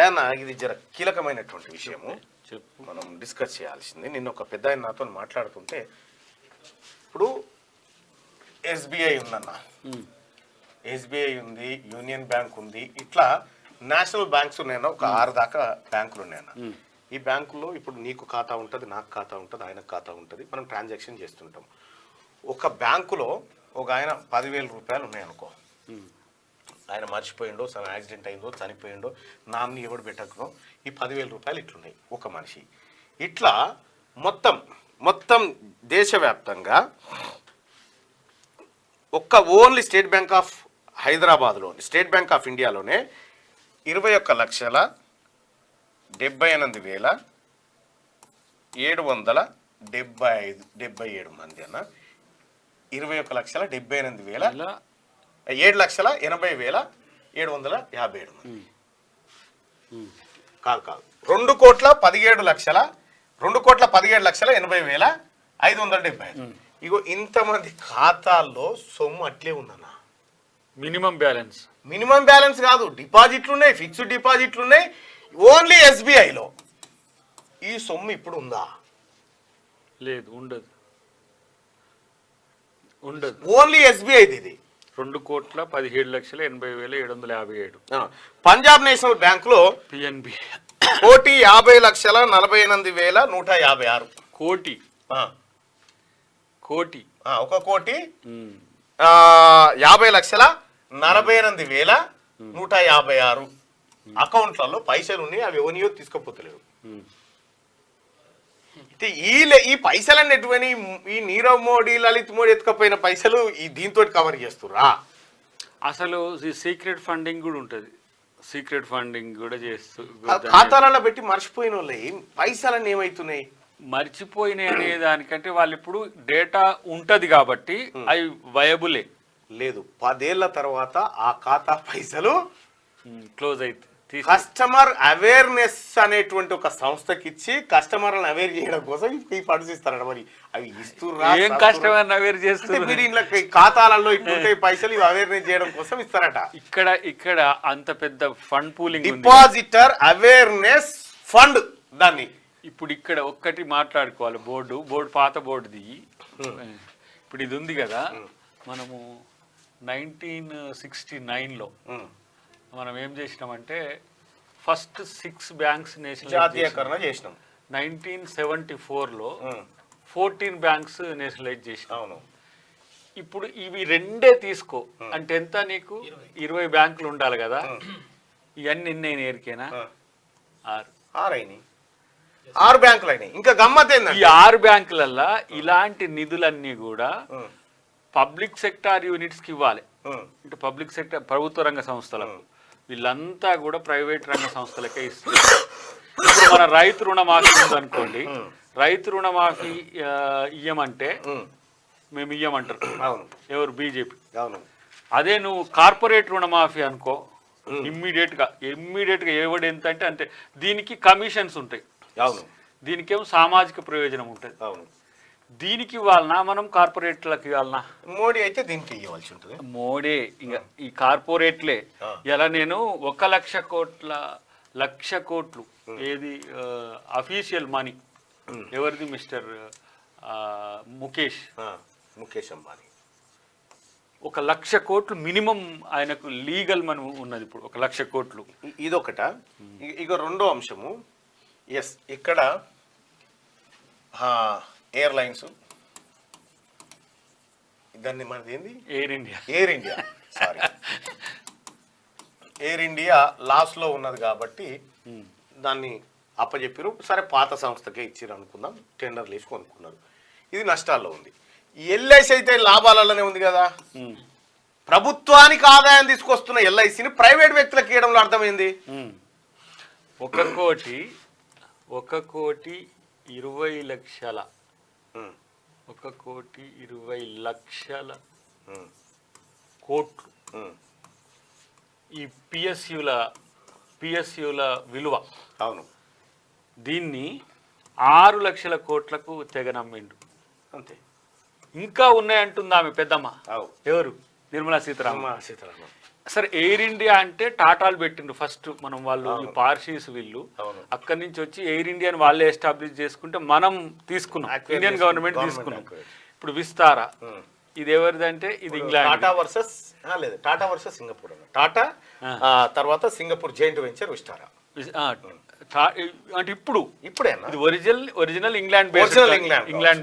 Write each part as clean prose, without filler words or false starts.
దయాన్న ఇది జర కీలకమైనటువంటి విషయము మనం డిస్కస్ చేయాల్సింది. నిన్న ఒక పెద్ద ఆయన నాతో మాట్లాడుతుంటే, ఇప్పుడు ఎస్బీఐ ఉందన్న, ఎస్బీఐ ఉంది, యూనియన్ బ్యాంక్ ఉంది, ఇట్లా నేషనల్ బ్యాంక్స్ ఉన్నాయన్న, ఒక 6 దాకా బ్యాంకులు ఉన్నాయన్న. ఈ బ్యాంకులో ఇప్పుడు నీకు ఖాతా ఉంటుంది, నాకు ఖాతా ఉంటుంది, ఆయనకు ఖాతా ఉంటుంది, మనం ట్రాన్సాక్షన్ చేస్తుంటాం. ఒక బ్యాంకులో ఒక ఆయన 10,000 రూపాయలు ఉన్నాయనుకో, ఆయన మర్చిపోయిండో, యాక్సిడెంట్ అయిందో, చనిపోయిండో, నామ్ని ఎవడు పెట్టకో, ఈ 10,000 రూపాయలు ఇట్లున్నాయి ఒక మనిషి. ఇట్లా మొత్తం దేశవ్యాప్తంగా ఓన్లీ స్టేట్ బ్యాంక్ ఆఫ్ హైదరాబాద్లో, స్టేట్ బ్యాంక్ ఆఫ్ ఇండియాలోనే 21,78,777 మంది అన్న. 7,80,757 మంది కాదు 2,17,80,570. ఇగో ఇంతమంది ఖాతాల్లో సొమ్ము అట్లే ఉందన్న. మినిమం బ్యాలెన్స్ కాదు, డిపాజిట్లు ఉన్నాయి, ఫిక్స్డ్ డిపాజిట్లు ఉన్నాయి. ఓన్లీ ఎస్బీఐలో ఈ సొమ్ము ఇప్పుడు ఉందా? లేదు, ఉండదు. ఓన్లీ ఎస్బీఐది ఇది 2,17,80,757. పంజాబ్ నేషనల్ బ్యాంక్ లో పిఎన్బి 1,50,48,156 కోటి. 1,50,48,156 అకౌంట్లలో పైసలు ఉన్నాయి, అవి ఎవరియో తీసుకుపోతలేరు. ఈ పైసలన్నీ ఎటువంటి ఈ నీరవ్ మోడీ, లలిత్ మోడీ ఎత్తుకపోయిన పైసలు ఈ దీంతో కవర్ చేస్తురా? అసలు సీక్రెట్ ఫండింగ్ కూడా ఉంటుంది, సీక్రెట్ ఫండింగ్ కూడా చేస్తూ ఖాతాలలో పెట్టి మర్చిపోయిన వాళ్ళు పైసలన్నీ ఏమవుతున్నాయి? మర్చిపోయినాయి అనే దానికంటే వాళ్ళు ఇప్పుడు డేటా ఉంటది కాబట్టి అవి వయబులే. లేదు, 10 ఏళ్ల తర్వాత ఆ ఖాతా పైసలు క్లోజ్ అయితే కస్టమర్ అవేర్నెస్ అనేటువంటి ఒక సంస్థకి ఇచ్చి కస్టమర్లను అవేర్ చేయడం కోసం ఈ ఫండ్స్ ఇస్తారట. మరి అవి ఇస్తుర్రా? ఏం కస్టమర్ అవేర్ చేస్తారు? మీరు ఇంట్లో ఖాతాలలో ఇట్లుంటే పైసలు ఇవి అవేర్నెస్ చేయడం కోసం ఇస్తారట. ఇక్కడ అంత పెద్ద fund pooling, depositor awareness fund. దాన్ని ఇప్పుడు ఇక్కడ ఒక్కటి మాట్లాడుకోవాలి. బోర్డు పాత బోర్డుది. ఇప్పుడు ఇది ఉంది కదా, మనము 1969లో మనం ఏం చేసినామంటే ఫస్ట్ 6 బ్యాంక్స్ జాతీయకరణ చేసినాం. 1974లో 14 బ్యాంక్స్ నేషనలైజ్ చేసినాం. అవును. ఇప్పుడు ఇవి రెండే తీసుకో అంటే ఎంత నీకు? 20 బ్యాంకులు ఉండాలి కదా. ఇవన్నీ ఎన్ని ఎరికేనా? 6 బ్యాంకులు అయినాయి. ఇంకా గమ్మత్ ఏంటంటే ఈ 6 బ్యాంకులల్లో ఇలాంటి నిధులన్నీ కూడా పబ్లిక్ సెక్టార్ యూనిట్స్ కి ఇవ్వాలి. అంటే పబ్లిక్ సెక్టర్ ప్రభుత్వ రంగ సంస్థలకు, వీళ్ళంతా కూడా ప్రైవేట్ రంగ సంస్థలకే ఇస్తారు. ఇప్పుడు మన రైతు రుణమాఫీ ఉందనుకోండి, రైతు రుణమాఫీ ఇయ్యమంటే మేము ఇయ్యమంటారు. ఎవరు? బీజేపీ. అదే నువ్వు కార్పొరేట్ రుణమాఫీ అనుకో, ఇమ్మీడియట్ గా ఎవడు ఎంత అంటే అంతే. దీనికి కమిషన్స్ ఉంటాయి, దీనికేమో సామాజిక ప్రయోజనం ఉంటుంది. దీనికి ఇవ్వాలన్నా మనం కార్పొరేట్లకు ఇవ్వాలన్నా? మోడీ అయితే దీనికి ఇవ్వాల్సి ఉంటుంది. మోడీ ఇంకా ఈ కార్పొరేట్లే. ఇలా నేను 1,00,00,000 కోట్లు ఏది అఫీషియల్ మనీ ఎవరిది? మిస్టర్ ముఖేష్ అంబానీ. 1,00,000 కోట్లు మినిమం ఆయనకు లీగల్ మనీ ఉన్నది ఇప్పుడు. 1,00,000 కోట్లు. ఇదొకట. ఇక రెండో అంశము, ఎస్ ఇక్కడ ఎయిర్లైన్స్, దాన్ని మనది ఏంది? ఎయిర్ ఇండియా లాస్ లో ఉన్నది కాబట్టి దాన్ని అప్పచెప్పారు. సరే, పాత సంస్థకే ఇచ్చారు అనుకుందాం, టెండర్లు వేసి కొనుక్కున్నారు. ఇది నష్టాల్లో ఉంది. ఎల్ఐసి అయితే లాభాలలోనే ఉంది కదా. ప్రభుత్వానికి ఆదాయం తీసుకొస్తున్న ఎల్ఐసిని ప్రైవేట్ వ్యక్తులకు ఇవ్వడంలో అర్థమైంది. 1,20,00,000 1,20,00,000 కోట్లు ఈ పిఎస్యుల విలువ. అవును. దీన్ని 6 లక్షల కోట్లకు తెగనమ్మిండు. అంతే. ఇంకా ఉన్నాయంటుంది ఆమె పెద్దమ్మ. ఎవరు? నిర్మలా సీతారామన్. సరే ఎయిర్ ఇండియా అంటే టాటాలు పెట్టిండ్రు ఫస్ట్ మనం వాళ్ళు ఈ పార్షీస్ వీళ్ళు అక్కడి నుంచి వచ్చి ఎయిర్ ఇండియాని వాళ్ళే ఎస్టాబ్లిష్ చేసుకుంటే మనం తీసుకున్నాం, ఇండియన్ గవర్నమెంట్ తీసుకున్నాం. ఇప్పుడు విస్తారా ఇది ఎవరిదంటే ఇది ఇంగ్లాండ్. టాటా వర్సెస్ లేదు, టాటా వర్సెస్ సింగపూర్ అన్న. టాటా తర్వాత సింగపూర్ జాయింట్ వెంచర్ విస్తారా అంటే ఇప్పుడే ఇది ఒరిజినల్ ఇంగ్లాండ్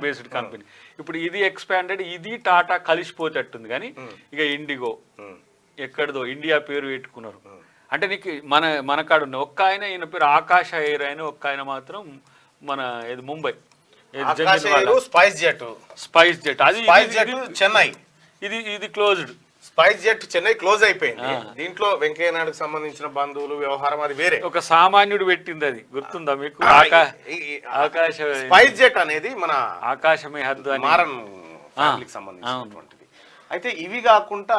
బేస్డ్ కంపెనీ. ఇప్పుడు ఇది ఎక్స్పాండెడ్, ఇది టాటా కలిసిపోతేట్టుంది. కానీ ఇక ఇండిగో ఎక్కడదో ఇండియా పేరు పెట్టుకున్నారు. అంటే నీకు మన కాడ ఉన్న ఒక్క ఆయన, ఈయన పేరు ఆకాశ ఎయిర్ అయిన ఒక్క ఆయన మాత్రం మన ఇది ముంబై స్పైస్ జెట్ అది చెన్నై, ఇది closed. Spice jet Chennai close అయిపోయింది. దీంట్లో వెంకయ్య నాయుడుకి సంబంధించిన బంధువులు వ్యవహారం అది వేరే, ఒక సామాన్యుడు పెట్టింది. అది గుర్తుందా మీకు? ఆకాశ స్పైస్ జెట్ అనేది మన ఆకాశమే హద్దు మారన్ ఫ్యామిలీకి సంబంధించినటువంటిది. అయితే ఇవి కాకుండా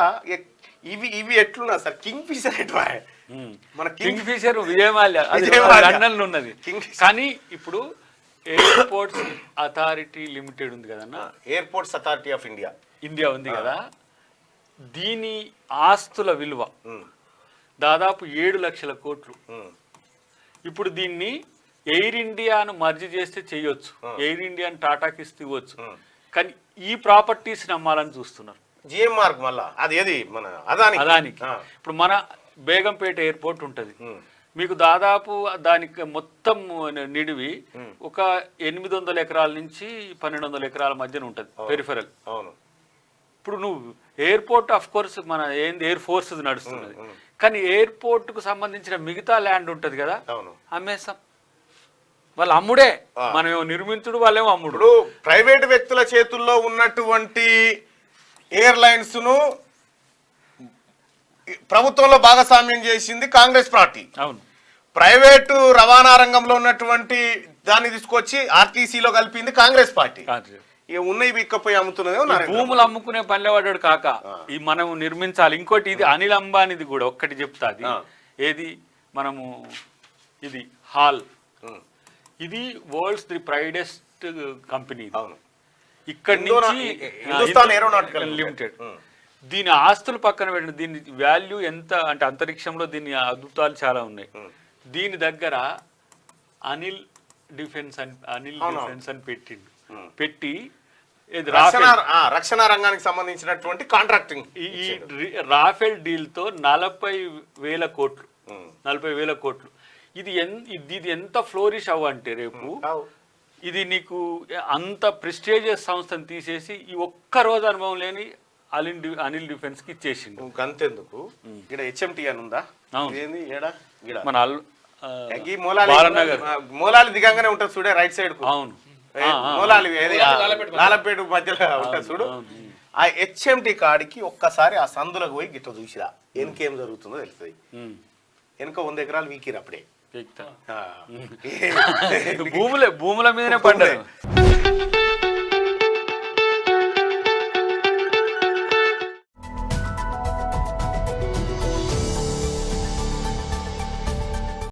ఇవి ఎట్లున్నా సార్, కింగ్ ఫిషర్ ఎట్లా? మన కింగ్ ఫిషర్ విజయమాల్య లండన్ లో ఉన్నది. కానీ ఇప్పుడు ఎయిర్పోర్ట్స్ అథారిటీ లిమిటెడ్ ఉంది కదన్నా, ఎయిర్పోర్ట్స్ అథారిటీ ఆఫ్ ఇండియా ఉంది కదా, దీని ఆస్తుల విలువ దాదాపు 7 లక్షల కోట్లు. ఇప్పుడు దీన్ని ఎయిర్ ఇండియాను మర్జీ చేస్తే చెయ్యొచ్చు, ఎయిర్ ఇండియాను టాటాకి ఇస్తే ఇవ్వచ్చు. కానీ ఈ ప్రాపర్టీస్ నమ్మాలని చూస్తున్నారు. జిఎంఆర్ మళ్ళా అది ఏది మన అదానికి. ఇప్పుడు మన బేగంపేట ఎయిర్పోర్ట్ ఉంటుంది, మీకు దాదాపు దానికి మొత్తం నిడివి ఒక 800 ఎకరాల నుంచి 1200 ఎకరాల మధ్యన ఉంటుంది పెరిఫెరల్. ఇప్పుడు నువ్వు ఎయిర్పోర్ట్ ఆఫ్ కోర్స్ మన ఏంది ఎయిర్ ఫోర్స్ నడుస్తున్నది, కానీ ఎయిర్పోర్ట్ కు సంబంధించిన మిగతా ల్యాండ్ ఉంటది కదా, అమ్మేస్తాం. వాళ్ళు అమ్ముడే, మనం నిర్మించుడు, వాళ్ళేమో అమ్ముడు. ప్రైవేట్ వ్యక్తుల చేతుల్లో ఉన్నటువంటి ఎయిర్లైన్స్ ను ప్రభుత్వంలో భాగస్వామ్యం చేసింది కాంగ్రెస్ పార్టీ. అవును. ప్రైవేటు రవాణా రంగంలో ఉన్నటువంటి దాన్ని తీసుకొచ్చి ఆర్టీసీలో కలిపింది కాంగ్రెస్ పార్టీ. ఉన్నవి బిక్కపోయి అమ్ముతున్నది. భూములు అమ్ముకునే పనిలో పడ్డాడు కాక ఈ మనం నిర్మించాలి. ఇంకోటి ఇది అనిల్ అంబానీది కూడా ఒక్కటి చెప్తా, అది ఏది మనము ఇది హాల్, ఇది వరల్డ్స్ ది ప్రైడెస్ట్ కంపెనీ. ఇక్కడ నుంచి లిమిటెడ్. దీని ఆస్తులు పక్కన పెట్టిన దీని వాల్యూ ఎంత అంటే అంతరిక్షంలో దీని అద్భుతాలు చాలా ఉన్నాయి. దీని దగ్గర అనిల్ డిఫెన్స్ అని పెట్టి రక్షణ రంగానికి సంబంధించినటువంటి కాంట్రాక్టింగ్ ఈ రాఫెల్ డీల్ తో 40,000 కోట్లు 40,000 కోట్లు. ఇది ఎంత ఫ్లోరిష్ అవ్వంటే రేపు ఇది నీకు అంత ప్రెస్టీజియస్ సంస్థను తీసేసి ఈ ఒక్క రోజు అనుభవం లేని అనిల్ డిఫెన్స్ కి ఇచ్చేసిండు. అంతెందుకు ఇక్కడ హెచ్ఎంటీ అని ఉందా, మన మూలాలి దిగంగానే ఉంటుంది చూడే రైట్ సైడ్. అవును, మూలాలి లాలపేట మధ్యలో ఉంటుంది చూడు. ఆ హెచ్ఎంటీ కాడికి ఒక్కసారి ఆ సందులకు పోయి గిట్ట చూసిరా వెనకేం జరుగుతుందో తెలుస్తుంది. వెనక 100 ఎకరాలు వీకిరు అప్పుడే. భూముల మీదనే పడ్డారు.